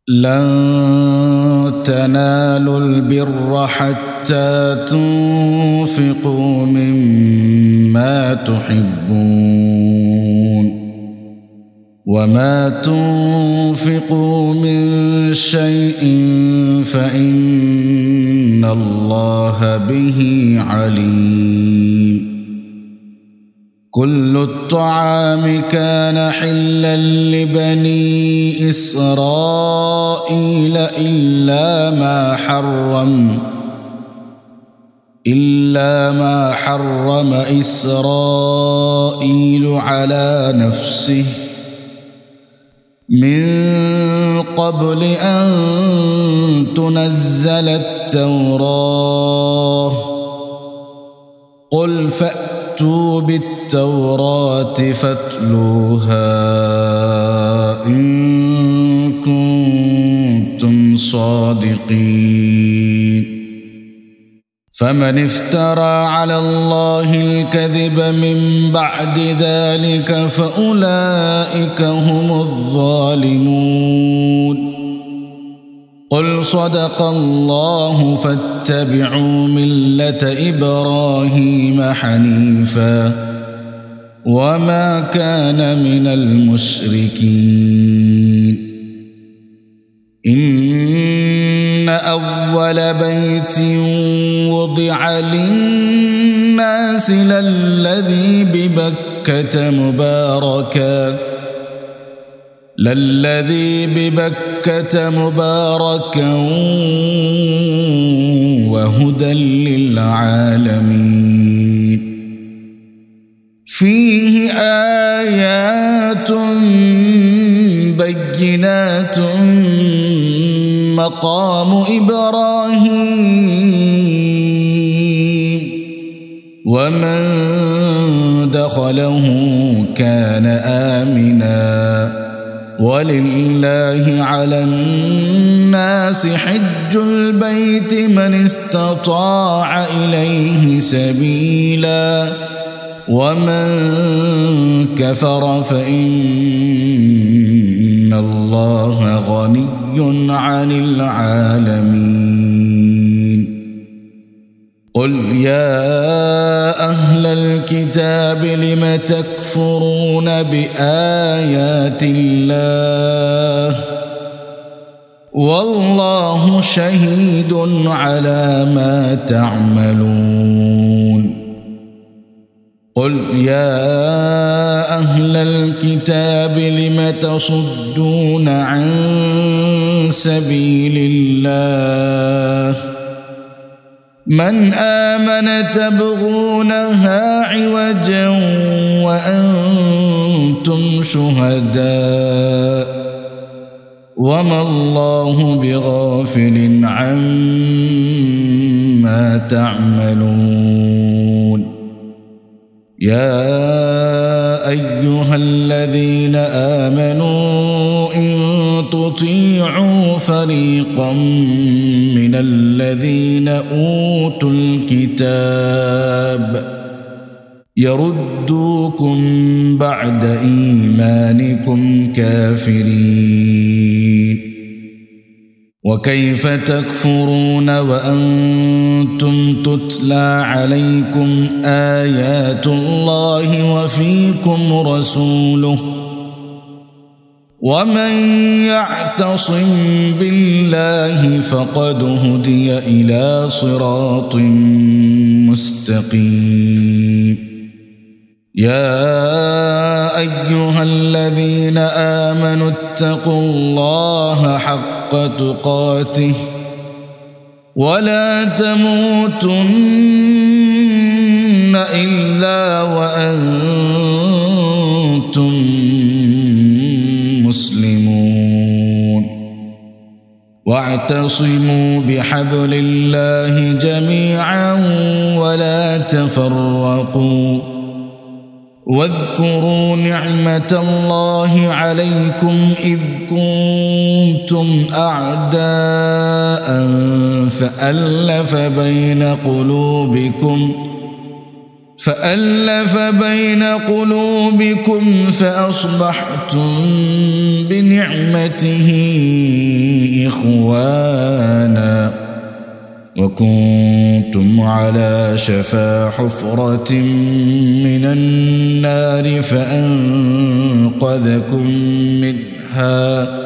لن تنالوا البر حتى تنفقوا مما تحبون وما تنفقوا من شيء فإن الله به عليم. كل الطعام كان حلا لبني إسرائيل إلا ما حرم إسرائيل على نفسه من قبل أن تنزل التوراة. قل فأتوا بالتوراة فاتلوها إن كنتم صادقين. فمن افترى على الله الكذب من بعد ذلك فأولئك هم الظالمون. قل صدق الله فاتبعوا ملة إبراهيم حنيفا وما كان من المشركين. إن أول بيت وضع للناس للذي ببكة مباركا وهدى للعالمين. فيه آيات بينات مقام إبراهيم ومن دخله كان آمنا ولله على الناس حج البيت من استطاع إليه سبيلا ومن كفر فإن الله غني عن العالمين. قل يا أهل الكتاب لم تكفرون بآيات الله والله شهيد على ما تعملون. قل يا أهل الكتاب لم تصدون عن سبيل الله من آمن تبغونها عوجا وأنتم شهداء وما الله بغافل عما تعملون. يا أيها الذين آمنوا إن تطيعوا فريقا من الذين أوتوا الكتاب يردوكم بعد إيمانكم كافرين. وكيف تكفرون وأنتم تتلى عليكم آيات الله وفيكم رسوله ومن يعتصم بالله فقد هدي إلى صراط مستقيم. يا أيها الذين آمنوا اتقوا الله حق تقاته ولا تموتن إلا وأنتم مسلمون. واعتصموا بحبل الله جميعا ولا تفرقوا واذكروا نعمة الله عليكم إذ كنتم أعداء فألف بين قلوبكم فأصبحتم بنعمته إخوانا وكنتم على شفا حفرة من النار فأنقذكم منها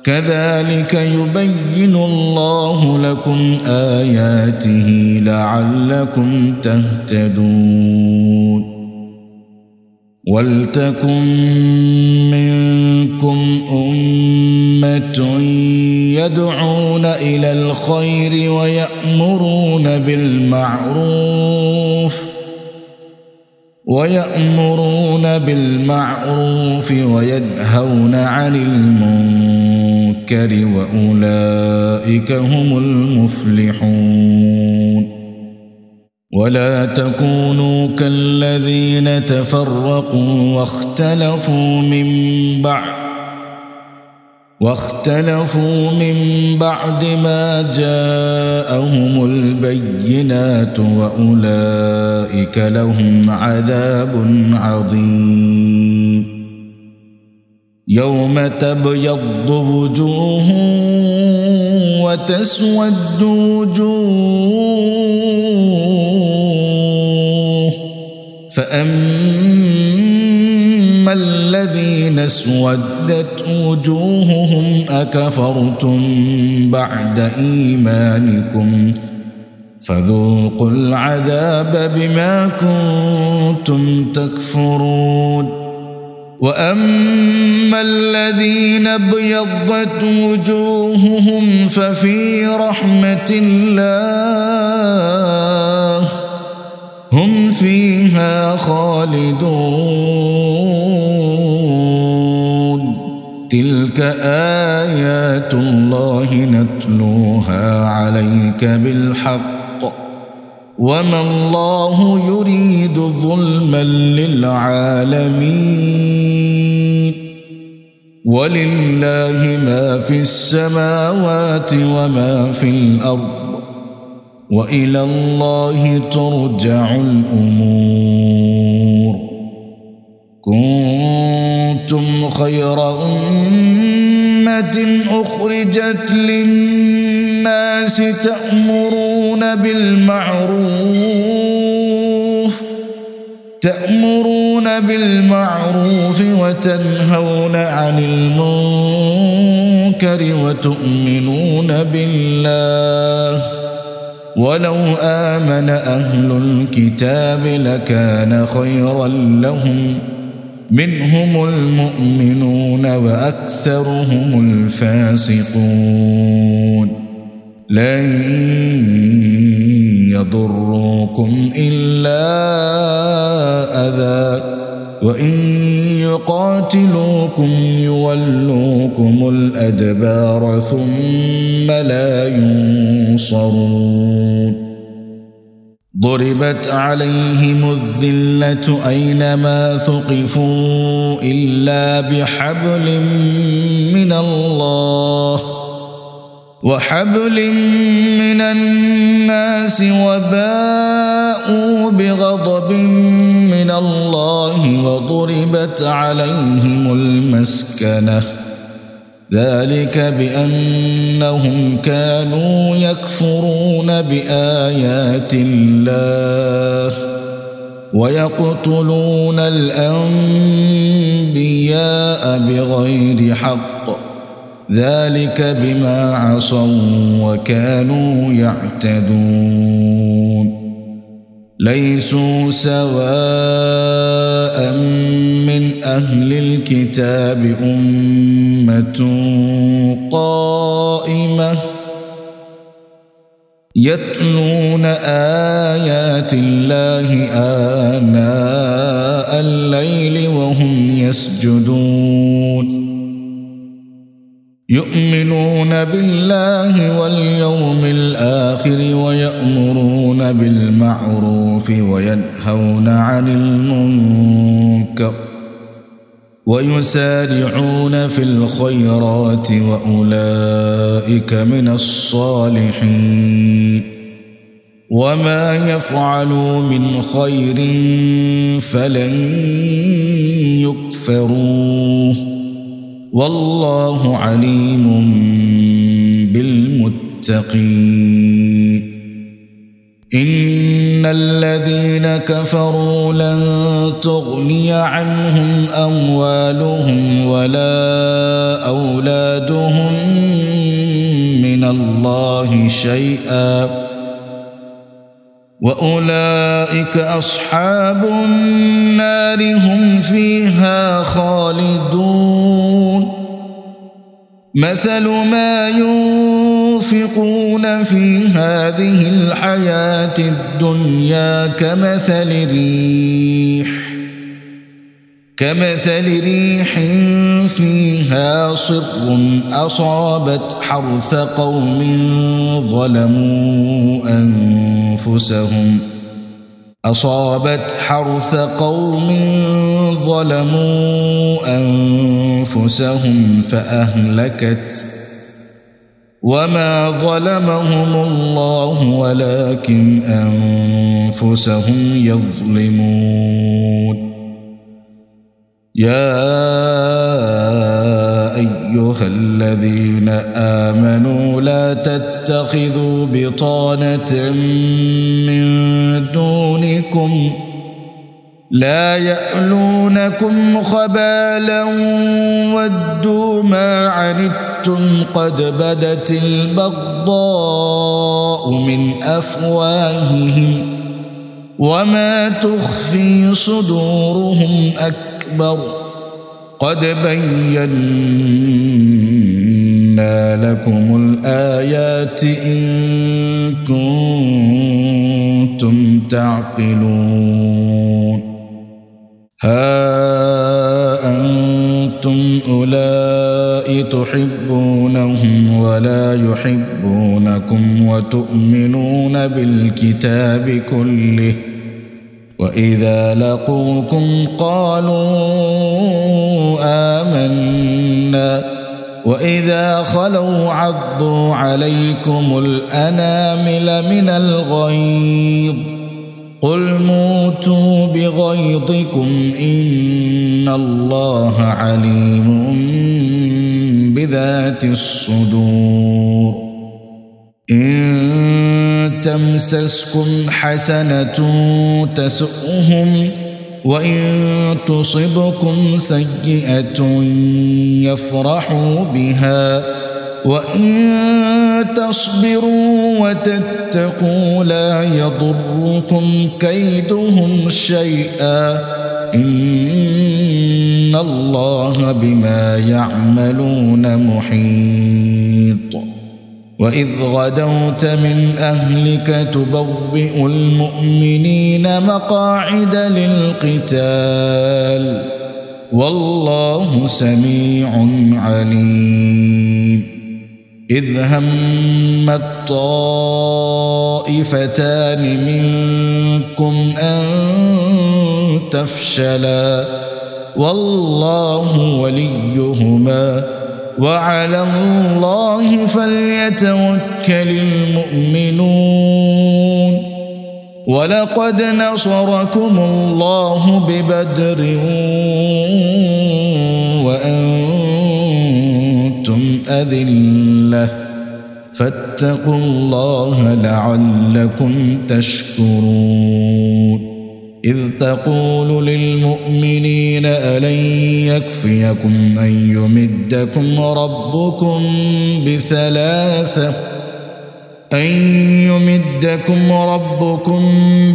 كذلك يبين الله لكم آياته لعلكم تهتدون ولتكن منكم أمة يدعون إلى الخير ويأمرون بالمعروف وينهون عن المنكر وأولئك هم المفلحون ولا تكونوا كالذين تفرقوا واختلفوا من بعد ما جاءهم البينات وأولئك لهم عذاب عظيم يوم تبيض وجوه وتسود وجوه فأما الذين اسودت وجوههم أكفرتم بعد إيمانكم فذوقوا العذاب بما كنتم تكفرون وأما الذين ابيضت وجوههم ففي رحمة الله هم فيها خالدون تلك آيات الله نتلوها عليك بالحق وما الله يريد ظلما للعالمين ولله ما في السماوات وما في الأرض وإلى الله ترجع الأمور كنتم خير أمة أخرجت للناس تأمرون بالمعروف وتنهون عن المنكر وتؤمنون بالله ولو آمن أهل الكتاب لكان خيرا لهم منهم المؤمنون وأكثرهم الفاسقون لن يضروكم إلا أذى وإن يقاتلوكم يولوكم الأدبار ثم لا ينصرون ضربت عليهم الذلة أينما ثقفوا إلا بحبل من الله وحبل من الناس وباءوا بغضب من الله وضربت عليهم المسكنة ذلك بأنهم كانوا يكفرون بآيات الله ويقتلون الأنبياء بغير حق ذلك بما عصوا وكانوا يعتدون ليسوا سواء من أهل الكتاب أمة قائمة يتلون آيات الله آناء الليل وهم يسجدون يؤمنون بالله واليوم الآخر ويأمرون بالمعروف وينهون عن المنكر ويسارعون في الخيرات وأولئك من الصالحين وما يفعلوا من خير فلن يكفروه والله عليم بالمتقين إن الذين كفروا لن تغني عنهم أموالهم ولا أولادهم من الله شيئا وأولئك أصحاب النار هم فيها خالدون مثل ما ينفقون في هذه الحياة الدنيا كمثل ريح فيها صر أصابت حرث قوم ظلموا أنفسهم فأهلكت وما ظلمهم الله ولكن أنفسهم يظلمون يا أيها الذين آمنوا لا تتخذوا بطانة من دونكم لا يألونكم خبالا ودوا ما عنتم قد بدت البغضاء من أفواههم وما تخفي صدورهم أكبر قد بينا لكم الآيات إن كنتم تعقلون ها أنتم أولئك تحبونهم ولا يحبونكم وتؤمنون بالكتاب كله وإذا لقوكم قالوا آمنا وإذا خلوا عضوا عليكم الأنامل من الغيظ قل موتوا بغيظكم إن الله عليم بذات الصدور إن تمسسكم حسنة تسؤهم وإن تصبكم سيئة يفرحوا بها وإن تصبروا وتتقوا لا يضركم كيدهم شيئا إن الله بما يعملون محيط وإذ غدوت من أهلك تبوئ المؤمنين مقاعد للقتال والله سميع عليم إذ همت طائفتان منكم أن تفشلا والله وليهما وعلى الله فليتوكل المؤمنون ولقد نصركم الله ببدر وأنتم أذلة فاتقوا الله لعلكم تشكرون إذ تقول للمؤمنين ألن يكفيكم أن يمدكم ربكم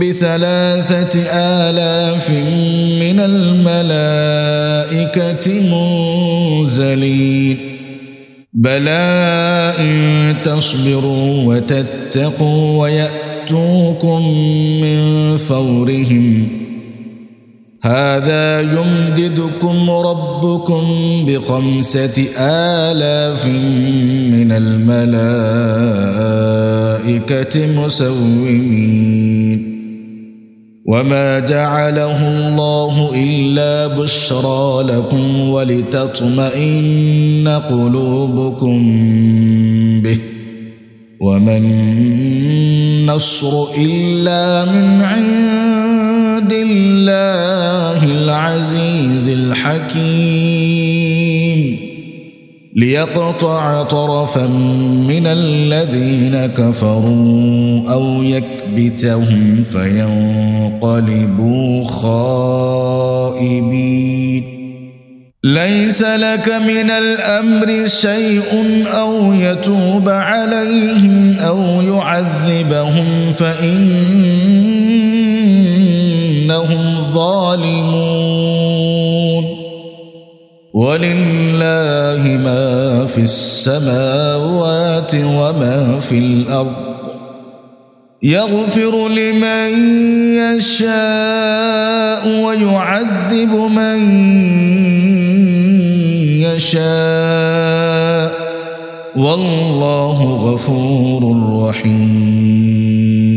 ب3,000 آلاف من الملائكة منزلين بلى إن تصبروا وتتقوا ويأتوكم من فورهم هذا يمددكم ربكم ب5,000 من الملائكة مسومين وما جعله الله إلا بشرى لكم ولتطمئن قلوبكم به وما النصر إلا من عند الله العزيز الحكيم ليقطع طرفا من الذين كفروا أو يكبتهم فينقلبوا خائبين ليس لك من الأمر شيء أو يتوب عليهم أو يعذبهم فإنهم ظالمون ولله ما في السماوات وما في الأرض يغفر لمن يشاء ويعذب من يشاء والله غفور رحيم